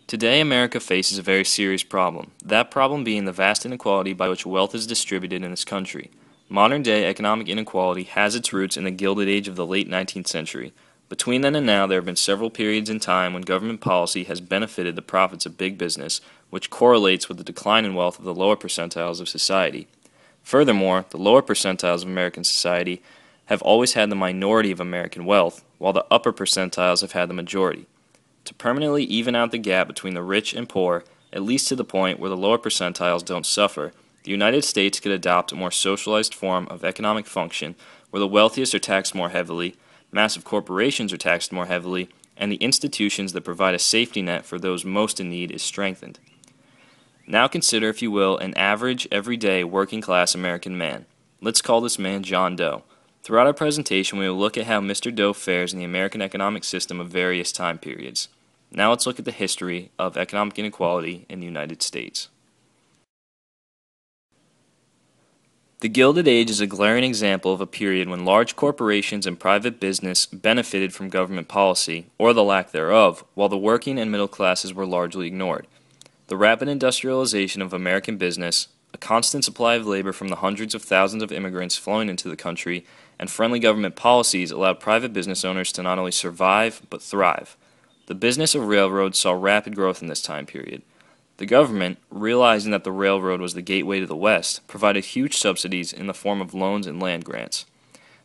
Today, America faces a very serious problem, that problem being the vast inequality by which wealth is distributed in this country. Modern-day economic inequality has its roots in the Gilded Age of the late 19th century. Between then and now, there have been several periods in time when government policy has benefited the profits of big business, which correlates with the decline in wealth of the lower percentiles of society. Furthermore, the lower percentiles of American society have always had the minority of American wealth, while the upper percentiles have had the majority. To permanently even out the gap between the rich and poor, at least to the point where the lower percentiles don't suffer, the United States could adopt a more socialized form of economic function where the wealthiest are taxed more heavily, massive corporations are taxed more heavily, and the institutions that provide a safety net for those most in need is strengthened. Now consider, if you will, an average, everyday, working-class American man. Let's call this man John Doe. Throughout our presentation, we will look at how Mr. Doe fares in the American economic system of various time periods. Now let's look at the history of economic inequality in the United States. The Gilded Age is a glaring example of a period when large corporations and private business benefited from government policy, or the lack thereof, while the working and middle classes were largely ignored. The rapid industrialization of American business, a constant supply of labor from the hundreds of thousands of immigrants flowing into the country, and friendly government policies allowed private business owners to not only survive, but thrive. The business of railroads saw rapid growth in this time period. The government, realizing that the railroad was the gateway to the West, provided huge subsidies in the form of loans and land grants.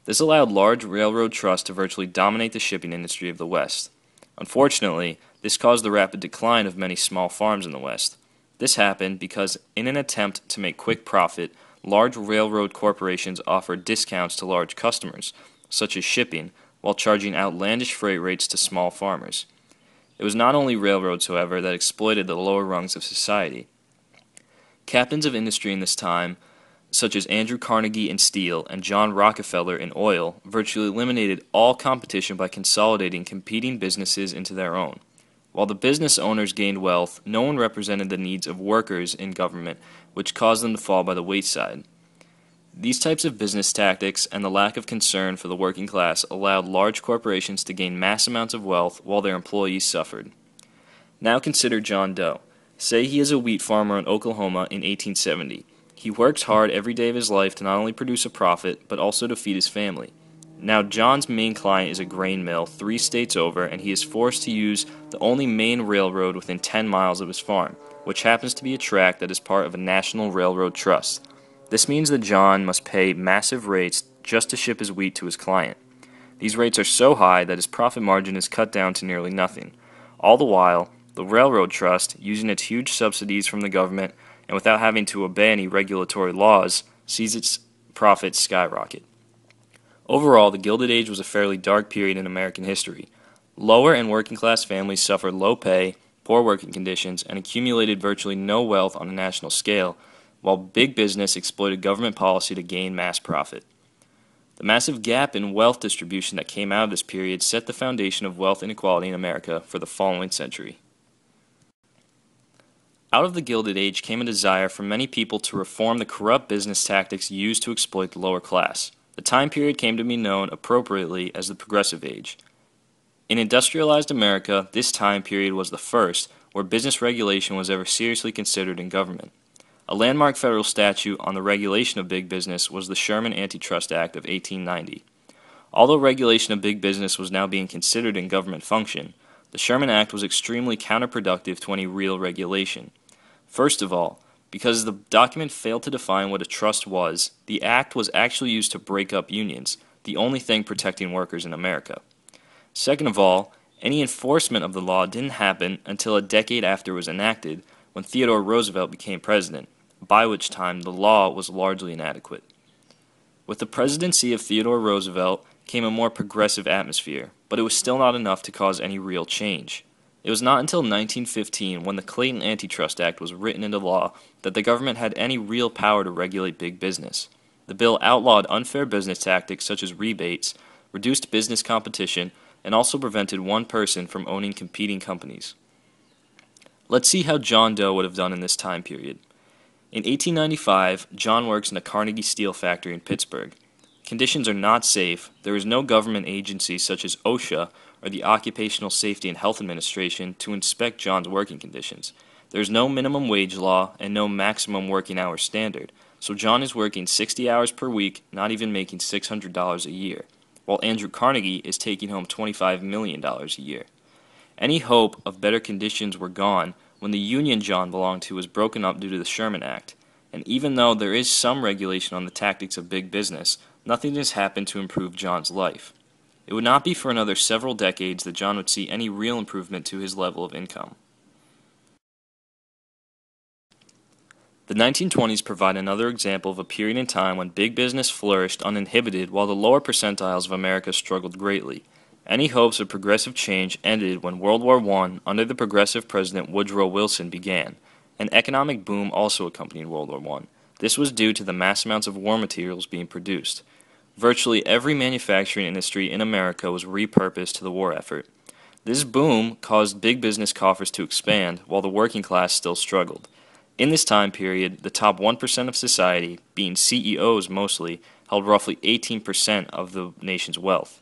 This allowed large railroad trusts to virtually dominate the shipping industry of the West. Unfortunately, this caused the rapid decline of many small farms in the West. This happened because, in an attempt to make quick profit, large railroad corporations offered discounts to large customers, such as shipping, while charging outlandish freight rates to small farmers. It was not only railroads, however, that exploited the lower rungs of society. Captains of industry in this time, such as Andrew Carnegie in steel and John Rockefeller in oil, virtually eliminated all competition by consolidating competing businesses into their own. While the business owners gained wealth, no one represented the needs of workers in government, which caused them to fall by the wayside. These types of business tactics and the lack of concern for the working class allowed large corporations to gain mass amounts of wealth while their employees suffered. Now consider John Doe. Say he is a wheat farmer in Oklahoma in 1870. He works hard every day of his life to not only produce a profit, but also to feed his family. Now John's main client is a grain mill 3 states over, and he is forced to use the only main railroad within 10 miles of his farm, which happens to be a tract that is part of a national railroad trust. This means that John must pay massive rates just to ship his wheat to his client. These rates are so high that his profit margin is cut down to nearly nothing. All the while, the railroad trust, using its huge subsidies from the government and without having to obey any regulatory laws, sees its profits skyrocket. Overall, the Gilded Age was a fairly dark period in American history. Lower and working class families suffered low pay, poor working conditions, and accumulated virtually no wealth on a national scale, while big business exploited government policy to gain mass profit. The massive gap in wealth distribution that came out of this period set the foundation of wealth inequality in America for the following century. Out of the Gilded Age came a desire for many people to reform the corrupt business tactics used to exploit the lower class. The time period came to be known appropriately as the Progressive Age. In industrialized America, this time period was the first where business regulation was ever seriously considered in government. A landmark federal statute on the regulation of big business was the Sherman Antitrust Act of 1890. Although regulation of big business was now being considered in government function, the Sherman Act was extremely counterproductive to any real regulation. First of all, because the document failed to define what a trust was, the act was actually used to break up unions, the only thing protecting workers in America. Second of all, any enforcement of the law didn't happen until a decade after it was enacted, when Theodore Roosevelt became president, by which time the law was largely inadequate. With the presidency of Theodore Roosevelt came a more progressive atmosphere, but it was still not enough to cause any real change. It was not until 1915, when the Clayton Antitrust Act was written into law, that the government had any real power to regulate big business. The bill outlawed unfair business tactics such as rebates, reduced business competition, and also prevented one person from owning competing companies. Let's see how John Doe would have done in this time period. In 1895, John works in a Carnegie steel factory in Pittsburgh. Conditions are not safe, there is no government agency such as OSHA, or the Occupational Safety and Health Administration to inspect John's working conditions. There's no minimum wage law and no maximum working hours standard, so John is working 60 hours per week, not even making $600 a year, while Andrew Carnegie is taking home $25 million a year. Any hope of better conditions were gone when the union John belonged to was broken up due to the Sherman Act, and even though there is some regulation on the tactics of big business, nothing has happened to improve John's life. It would not be for another several decades that John would see any real improvement to his level of income. The 1920s provide another example of a period in time when big business flourished uninhibited while the lower percentiles of America struggled greatly. Any hopes of progressive change ended when World War I, under the progressive President Woodrow Wilson, began. An economic boom also accompanied World War I. This was due to the mass amounts of war materials being produced. Virtually every manufacturing industry in America was repurposed to the war effort. This boom caused big business coffers to expand while the working class still struggled. In this time period, the top 1% of society, being CEOs mostly, held roughly 18% of the nation's wealth.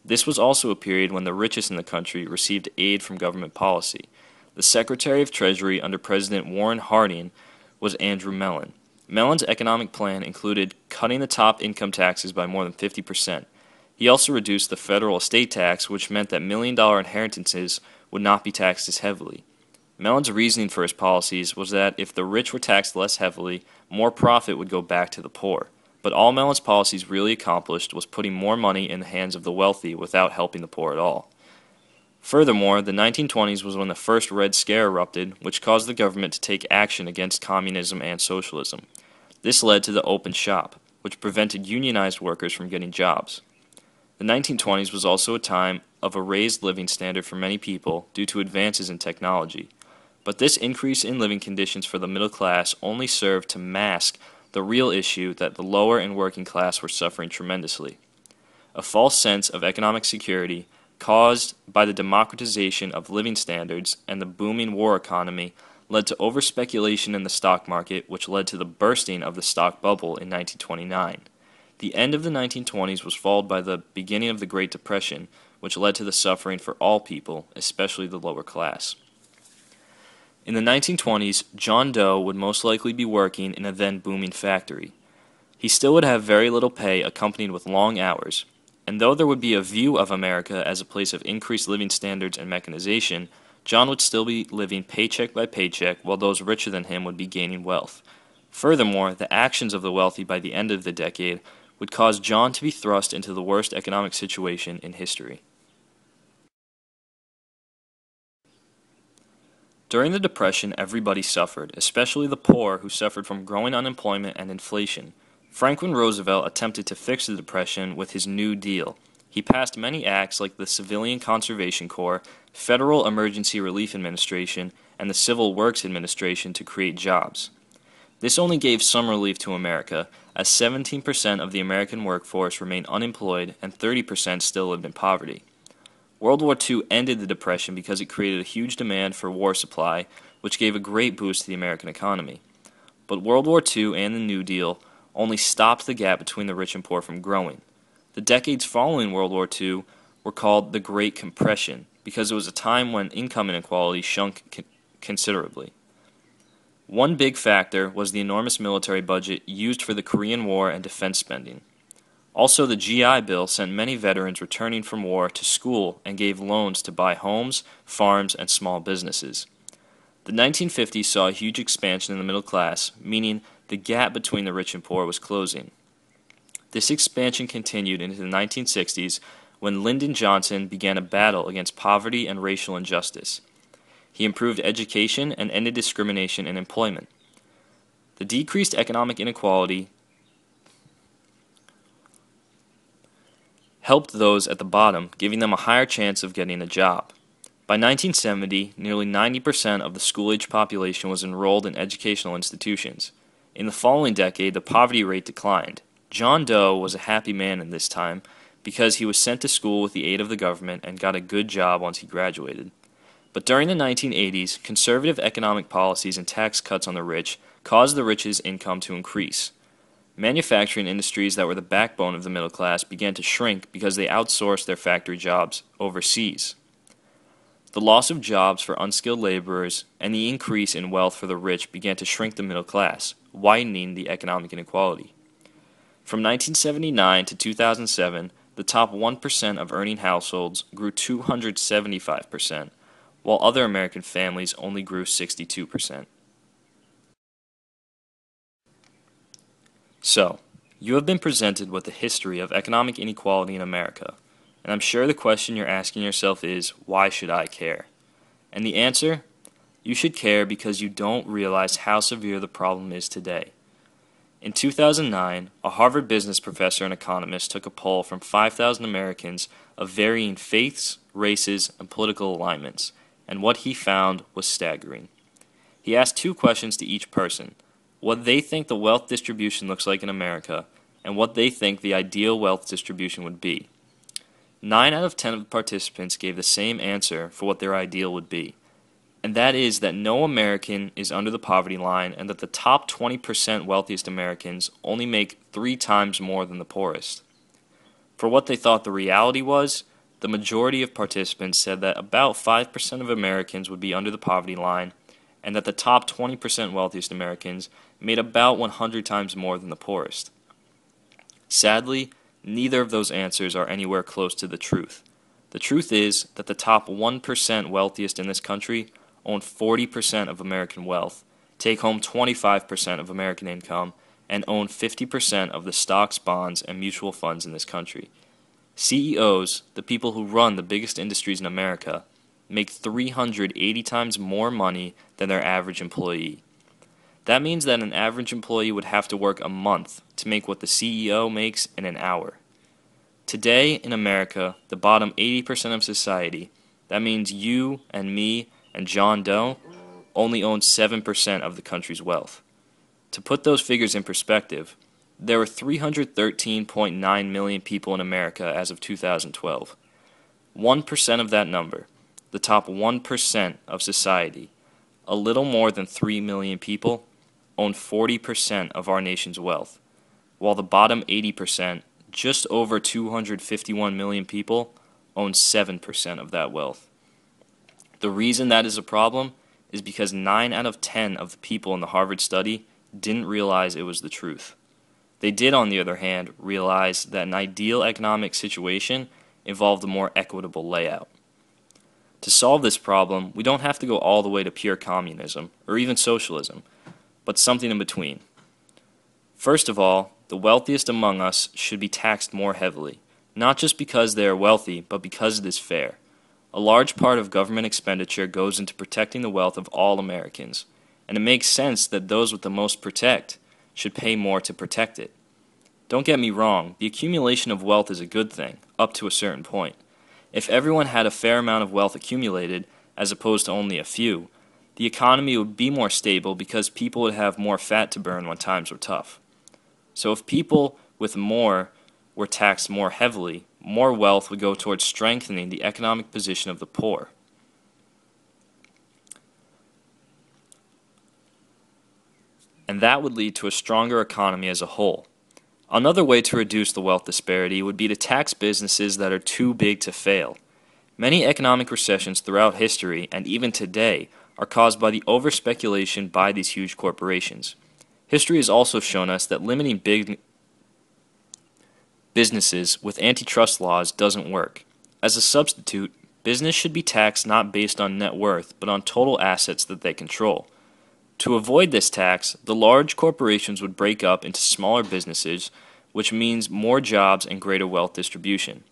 This was also a period when the richest in the country received aid from government policy. The Secretary of Treasury under President Warren Harding was Andrew Mellon. Mellon's economic plan included cutting the top income taxes by more than 50%. He also reduced the federal estate tax, which meant that million-dollar inheritances would not be taxed as heavily. Mellon's reasoning for his policies was that if the rich were taxed less heavily, more profit would go back to the poor. But all Mellon's policies really accomplished was putting more money in the hands of the wealthy without helping the poor at all. Furthermore, the 1920s was when the first Red Scare erupted, which caused the government to take action against communism and socialism. This led to the open shop, which prevented unionized workers from getting jobs. The 1920s was also a time of a raised living standard for many people due to advances in technology. But this increase in living conditions for the middle class only served to mask the real issue that the lower and working class were suffering tremendously. A false sense of economic security caused by the democratization of living standards and the booming war economy led to overspeculation in the stock market, which led to the bursting of the stock bubble in 1929. The end of the 1920s was followed by the beginning of the Great Depression, which led to the suffering for all people, especially the lower class. In the 1920s, John Doe would most likely be working in a then booming factory. He still would have very little pay accompanied with long hours, and though there would be a view of America as a place of increased living standards and mechanization, John would still be living paycheck by paycheck while those richer than him would be gaining wealth. Furthermore, the actions of the wealthy by the end of the decade would cause John to be thrust into the worst economic situation in history. During the Depression, everybody suffered, especially the poor who suffered from growing unemployment and inflation. Franklin Roosevelt attempted to fix the Depression with his New Deal. He passed many acts like the Civilian Conservation Corps, Federal Emergency Relief Administration, and the Civil Works Administration to create jobs. This only gave some relief to America, as 17% of the American workforce remained unemployed and 30% still lived in poverty. World War II ended the Depression because it created a huge demand for war supply, which gave a great boost to the American economy. But World War II and the New Deal only stopped the gap between the rich and poor from growing. The decades following World War II were called the Great Compression because it was a time when income inequality shrunk considerably. One big factor was the enormous military budget used for the Korean War and defense spending. Also, the GI Bill sent many veterans returning from war to school and gave loans to buy homes, farms, and small businesses. The 1950s saw a huge expansion in the middle class, meaning the gap between the rich and poor was closing. This expansion continued into the 1960s when Lyndon Johnson began a battle against poverty and racial injustice. He improved education and ended discrimination in employment. The decreased economic inequality helped those at the bottom, giving them a higher chance of getting a job. By 1970, nearly 90% of the school-age population was enrolled in educational institutions. In the following decade, the poverty rate declined. John Doe was a happy man in this time because he was sent to school with the aid of the government and got a good job once he graduated. But during the 1980s, conservative economic policies and tax cuts on the rich caused the rich's income to increase. Manufacturing industries that were the backbone of the middle class began to shrink because they outsourced their factory jobs overseas. The loss of jobs for unskilled laborers and the increase in wealth for the rich began to shrink the middle class, widening the economic inequality. From 1979 to 2007, the top 1% of earning households grew 275%, while other American families only grew 62%. So, you have been presented with the history of economic inequality in America, and I'm sure the question you're asking yourself is, why should I care? And the answer? You should care because you don't realize how severe the problem is today. In 2009, a Harvard business professor and economist took a poll from 5,000 Americans of varying faiths, races, and political alignments, and what he found was staggering. He asked two questions to each person: what they think the wealth distribution looks like in America, and what they think the ideal wealth distribution would be. 9 out of 10 of the participants gave the same answer for what their ideal would be, and that is that no American is under the poverty line and that the top 20% wealthiest Americans only make 3 times more than the poorest. For what they thought the reality was, the majority of participants said that about 5% of Americans would be under the poverty line and that the top 20% wealthiest Americans made about 100 times more than the poorest. Sadly, neither of those answers are anywhere close to the truth. The truth is that the top 1% wealthiest in this country own 40% of American wealth, take home 25% of American income, and own 50% of the stocks, bonds, and mutual funds in this country. CEOs, the people who run the biggest industries in America, make 380 times more money than their average employee. That means that an average employee would have to work a month to make what the CEO makes in an hour. Today, in America, the bottom 80% of society, that means you and me and John Doe, only own 7% of the country's wealth. To put those figures in perspective, there were 313.9 million people in America as of 2012. 1% of that number, the top 1% of society, a little more than 3 million people, own 40% of our nation's wealth, while the bottom 80%, just over 251 million people, own 7% of that wealth. The reason that is a problem is because 9 out of 10 of the people in the Harvard study didn't realize it was the truth. They did, on the other hand, realize that an ideal economic situation involved a more equitable layout. To solve this problem, we don't have to go all the way to pure communism, or even socialism, but something in between. First of all, the wealthiest among us should be taxed more heavily, not just because they are wealthy, but because it is fair. A large part of government expenditure goes into protecting the wealth of all Americans, and it makes sense that those with the most protect should pay more to protect it. Don't get me wrong, the accumulation of wealth is a good thing, up to a certain point. If everyone had a fair amount of wealth accumulated, as opposed to only a few, the economy would be more stable because people would have more fat to burn when times were tough. So if people with more were taxed more heavily, more wealth would go towards strengthening the economic position of the poor. And that would lead to a stronger economy as a whole. Another way to reduce the wealth disparity would be to tax businesses that are too big to fail. Many economic recessions throughout history, and even today, are caused by the over-speculation by these huge corporations. History has also shown us that limiting big businesses with antitrust laws doesn't work. As a substitute, business should be taxed not based on net worth, but on total assets that they control. To avoid this tax, the large corporations would break up into smaller businesses, which means more jobs and greater wealth distribution.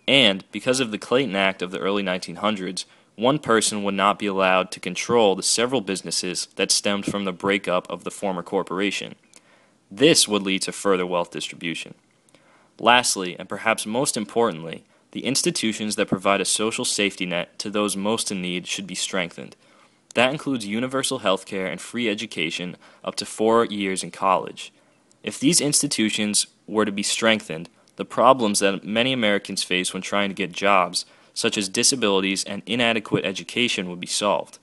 And, because of the Clayton Act of the early 1900s, one person would not be allowed to control the several businesses that stemmed from the breakup of the former corporation. This would lead to further wealth distribution. Lastly, and perhaps most importantly, the institutions that provide a social safety net to those most in need should be strengthened. That includes universal health care and free education up to 4 years in college. If these institutions were to be strengthened, the problems that many Americans face when trying to get jobs, such as disabilities and inadequate education, would be solved.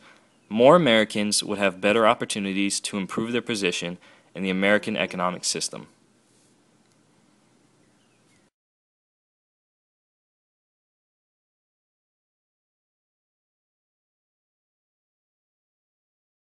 More Americans would have better opportunities to improve their position in the American economic system.